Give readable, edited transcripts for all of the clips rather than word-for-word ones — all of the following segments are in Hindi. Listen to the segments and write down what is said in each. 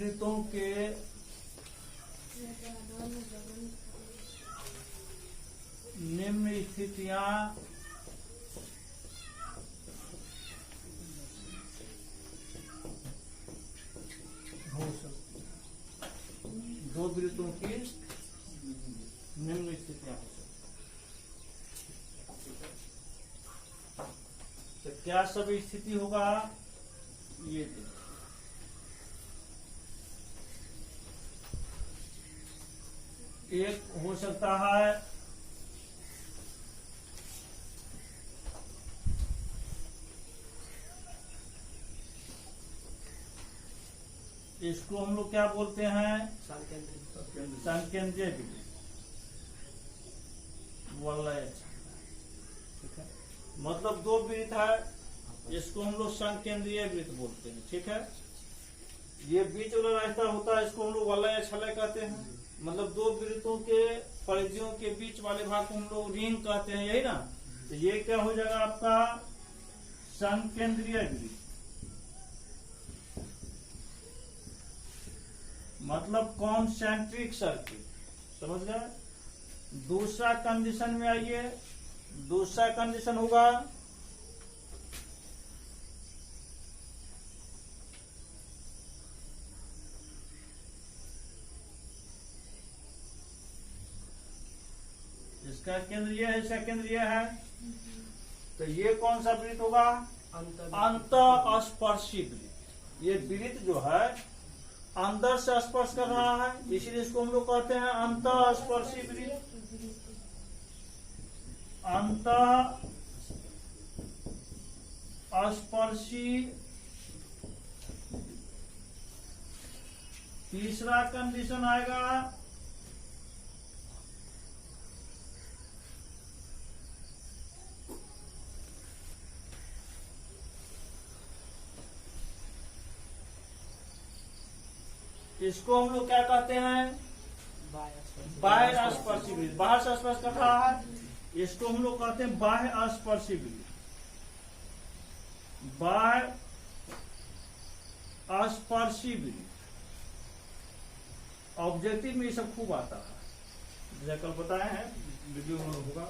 वृत्तों के निम्न स्थितियां हो सकती, दो वृत्तों की निम्न स्थितियां हो सकती। तो क्या सब स्थिति होगा? ये देखिए, एक हो सकता है इसको हम लोग क्या बोलते हैं? संकेंद्रीय वृत्त, वलय। ठीक है, मतलब दो वृत्त है, इसको हम लोग संकेंद्रीय वृत्त बोलते हैं। ठीक है, ये बीच वाला रास्ता होता है, इसको हम लोग वलय छलय कहते हैं। मतलब दो वृत्तों के परिधियों के बीच वाले भाग को हम लोग रिंग कहते हैं, यही ना। तो ये क्या हो जाएगा आपका? संकेंद्रीय वृत्त। मतलब कॉन्सेंट्रिक सर्किल, समझ गए? दूसरा कंडीशन में आइए, दूसरा कंडीशन होगा इसका केंद्र ये है, इसका केंद्र ये है। तो ये कौन सा वृत्त होगा? अंतःस्पर्शी वृत्त। ये वृत्त जो है अंदर से स्पर्श कर रहा है, इसीलिए इसको हम लोग कहते हैं अंतःस्पर्शी वृत्त। अंतःस्पर्शी। तीसरा कंडीशन आएगा इसको हम लोग क्या कहते हैं? बाह्य स्पर्शी वृत्त। बाहर से स्पर्श कर रहा है, इसको हम लोग कहते हैं बाह्य स्पर्शी वृत्त। बाह्य स्पर्शी वृत्त ऑब्जेक्टिव में ये सब खूब आता है, जैसे कल बताए हैं, वीडियो में होगा।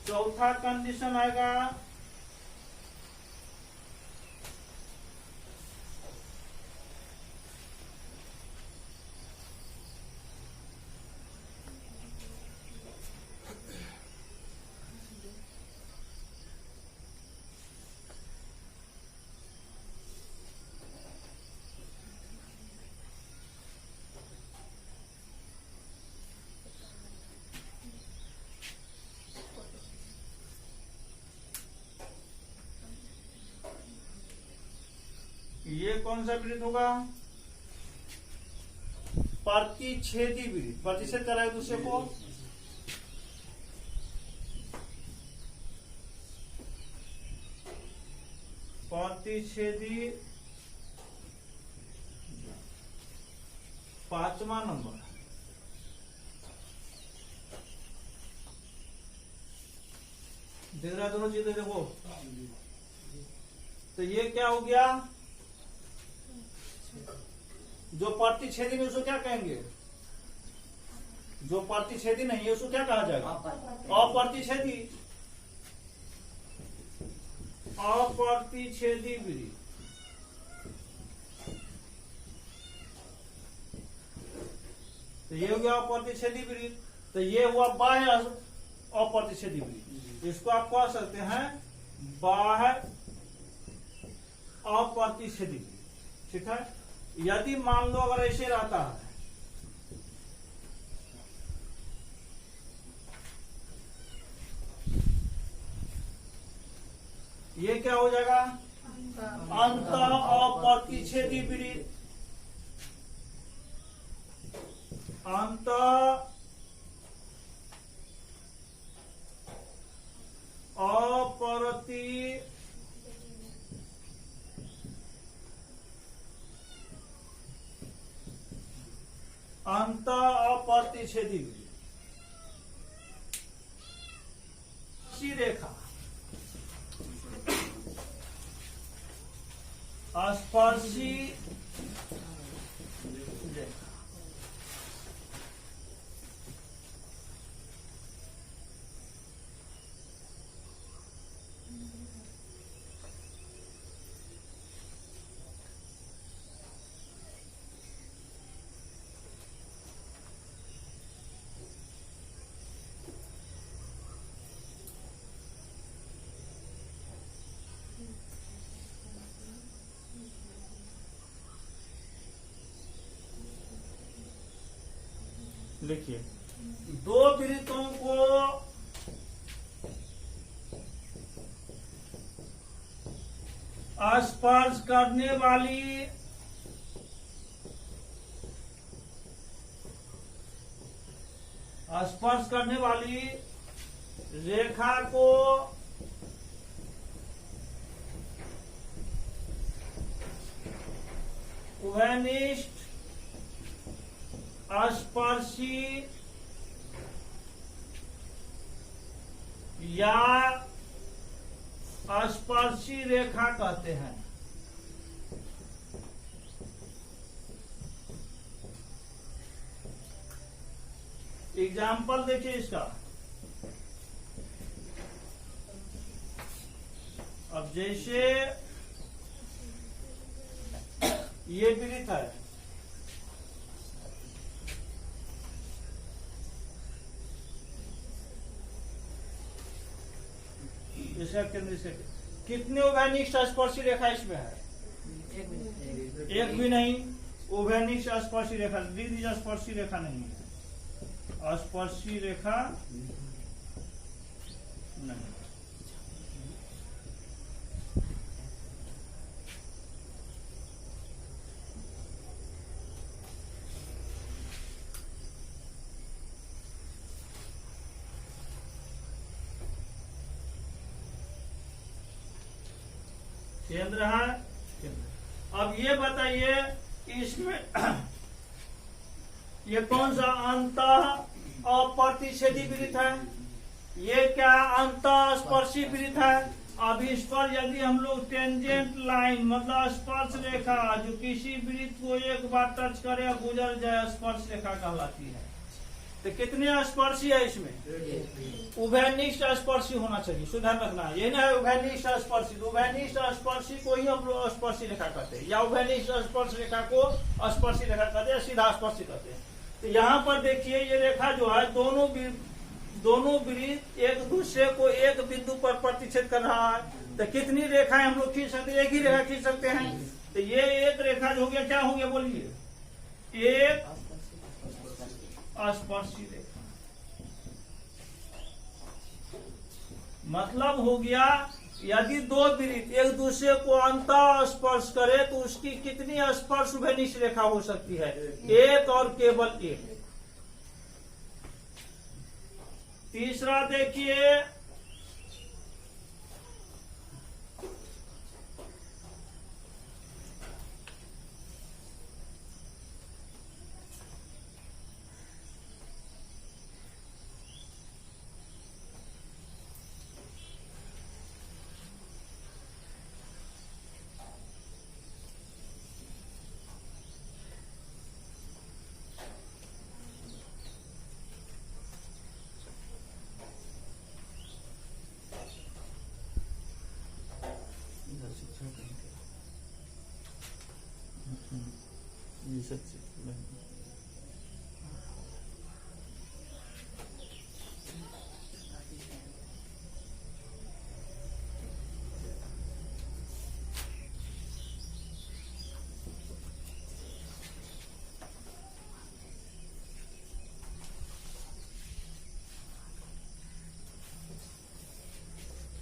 चौथा कंडीशन आएगा ये कौन सा वृत्त होगा? प्रतिच्छेदी वृत्त। प्रतिच्छेद कर रहा है दूसरे को। प्रतिच्छेदी, पांचवा नंबर। देख रहा दोनों चीजें देखो। तो ये क्या हो गया? जो प्रतिच्छेदी नहीं उसको क्या कहेंगे? जो प्रतिच्छेदी नहीं है उसको क्या कहा जाएगा? अप्रतिच्छेदी। अप्रतिच्छेदी वृत्त। तो ये हो गया अप्रतिच्छेदी वृत्त। तो ये हुआ बाह्य अप्रतिच्छेदी वृत्त। इसको आप कह सकते हैं बाह्य अप्रतिच्छेदी वृत्त। ठीक है, यदि मान लो अगर ऐसे रहता है, ये क्या हो जाएगा? अंतः अप्रतिच्छेदी वृत्त। अंतः अप्रतिच्छेदी वृत्त। रेखा स्पर्शी रेखा। लिखिए, दो वृत्तों को स्पर्श करने वाली रेखा को उभयनिष्ठ स्पर्शी या स्पर्शी रेखा कहते हैं। एग्जाम्पल देखिए इसका। अब जैसे ये वृत्त है, इसका केंद्र से कितने उभयनिष्ठ स्पर्शी रेखा इसमें है? एक भी नहीं। उभयनिष्ठ स्पर्शी रेखा, द्विदिश स्पर्शी रेखा नहीं है, स्पर्शी रेखा नहीं। केंद्र है। अब ये बताइए इसमें ये कौन सा अंतः अप्रतिच्छेदी वृत्त है? ये क्या अंतः स्पर्शी वृत्त है? अब इस पर यदि हम लोग टेंजेंट लाइन मतलब स्पर्श रेखा जो किसी वृत्त को एक बार टच करे और गुजर जाए स्पर्श रेखा कहलाती है। तो कितने स्पर्शी है इसमें? उभयनिष्ठ स्पर्शी होना चाहिए, सुधार रखना। ये ना है उभयनिष्ठ स्पर्शी, तो उभयनिष्ठ स्पर्शी को ही हम लोग स्पर्शी रेखा कहते हैं, या उभयनिष्ठ स्पर्श रेखा को स्पर्शी रेखा कहते हैं, सीधा स्पर्शी कहते हैं। तो यहाँ पर देखिए ये रेखा जो है दोनों वृत्त एक दूसरे को एक बिंदु पर प्रतिच्छेद कर रहा है। तो कितनी रेखाएं हम लोग खींच सकते हैं? एक ही रेखा खींच सकते हैं। तो ये एक रेखा जो हो गया, क्या हो गया बोलिए? एक स्पर्शी रेखा। मतलब हो गया यदि दो वृत्त एक दूसरे को अंतः स्पर्श करे तो उसकी कितनी स्पर्श उभयनिष्ठ रेखा हो सकती है? एक और केवल एक। तीसरा देखिए,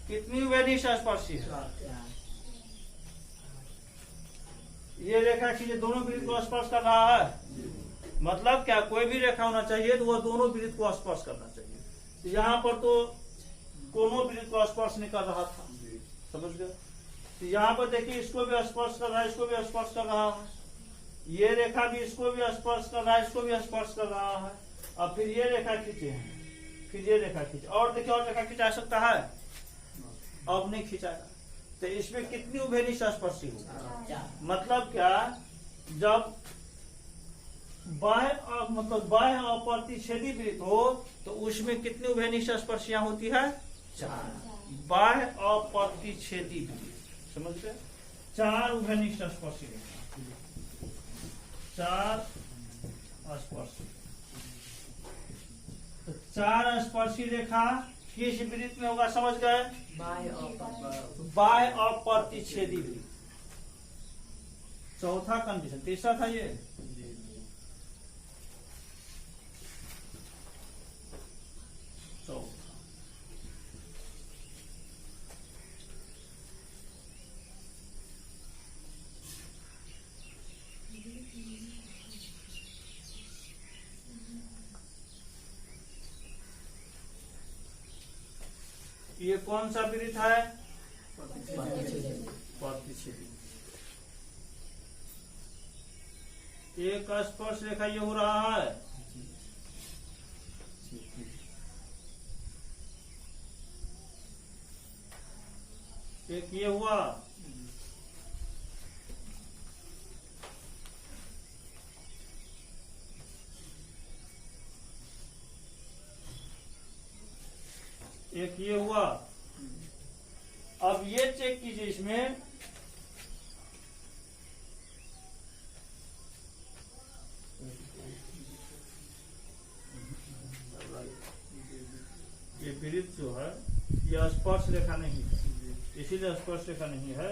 कितनी उभयनिष्ठ स्पर्शी है? ये रेखा खींचे, दोनों वृत्त को स्पर्श कर रहा है। मतलब क्या, कोई भी रेखा होना चाहिए तो वह दोनों वृत्त को स्पर्श करना चाहिए। यहाँ पर तो दोनों वृत्त को स्पर्श नहीं कर रहा था, समझ गए? तो यहाँ पर देखिए इसको भी स्पर्श कर रहा है, इसको भी स्पर्श कर रहा है। ये रेखा भी इसको भी स्पर्श कर रहा है, इसको भी स्पर्श कर रहा है। अब फिर ये रेखा खींचे हैं, फिर ये रेखा खींचे, और देखिए और रेखा खिंचा सकता है? अब नहीं खिंचाएगा। तो इसमें कितनी उभयनिष्ठ स्पर्शी होगी? मतलब क्या, जब बाह्य अप्रतिच्छेदी वृत्त हो तो उसमें कितनी उभयनिष्ठ स्पर्शियां होती है? 4। बाह्य अप्रतिच्छेदी वृत्त, समझ गए? 4 उभयनिष्ठ स्पर्शी रेखा, 4 स्पर्शी। तो 4 स्पर्शी रेखा किस वृत्त में होगा, समझ गए? बाह्य अप्रतिच्छेदी वृत्त। चौथा कंडीशन, तीसरा था ये। चौथा, ये कौन सा वृत्त है? प्रतिच्छेदी। एक स्पर्श रेखा ये हो रहा है, एक ये हुआ, एक ये हुआ। अब ये चेक कीजिए, इसमें ये वृत्त जो है ये स्पर्श रेखा नहीं है, इसीलिए स्पर्श रेखा नहीं है।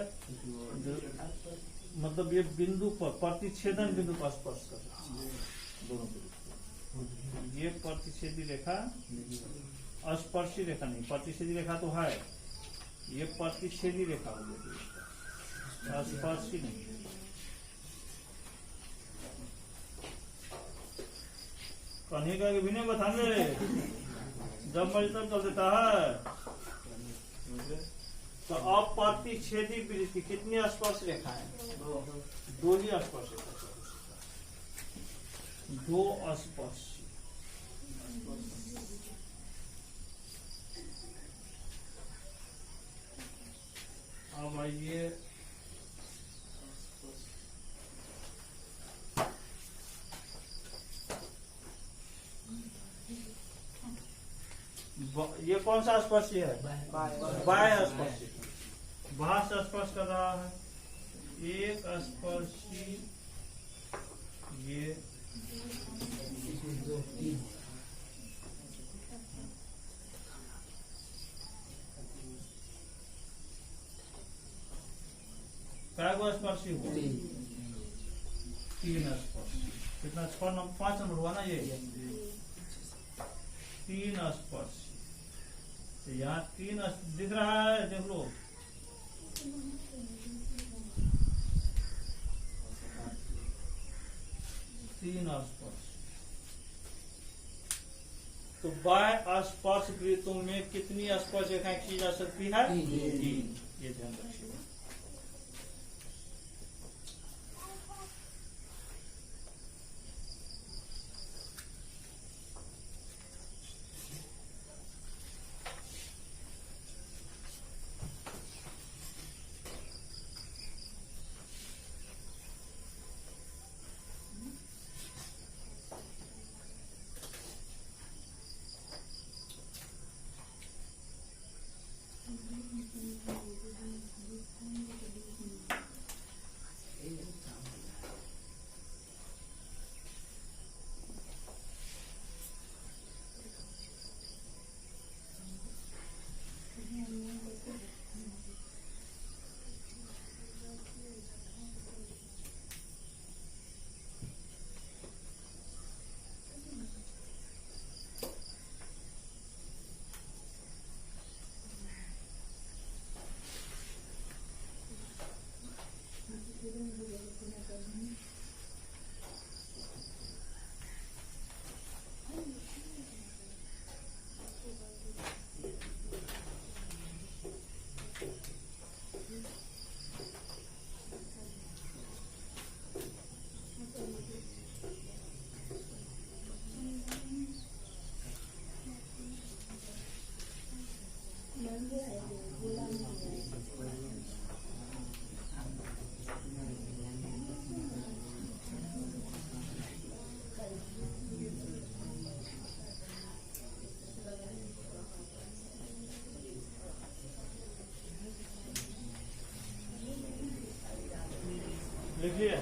मतलब ये बिंदु पर, प्रतिच्छेदन बिंदु पर स्पर्श कर रहा है दोनों वृत्त। ये प्रतिच्छेदी रेखा, स्पर्शी रेखा नहीं, प्रतिच्छेदी रेखा तो है, ये प्रतिच्छेदी रेखा हो गई, स्पर्शी नहीं। कन्ही का भी नहीं बताने, जब मर्जी तब चल देता है। तो अब प्रतिच्छेदी वृत्त की कितनी स्पर्श रेखा है? 2 ही स्पर्श रेखा, 2 स्पर्श। अब आइए ये कौन सा स्पर्शी है? बाह्य स्पर्शी। बाहर से स्पर्श कर रहा है, एक स्पर्शी, ये क्या स्पर्शी हुआ? 3 स्पर्शी। कितना? 5 नंबर हुआ ना ये। 3 स्पर्शी। तो यहाँ 3 दिख रहा है, देख लो। तीन स्पर्श। तो बाह्य स्पर्श वृत्तों में कितनी स्पर्श रेखाएं की जा सकती है? 3। ये ध्यान रखिएगा। लिखिए।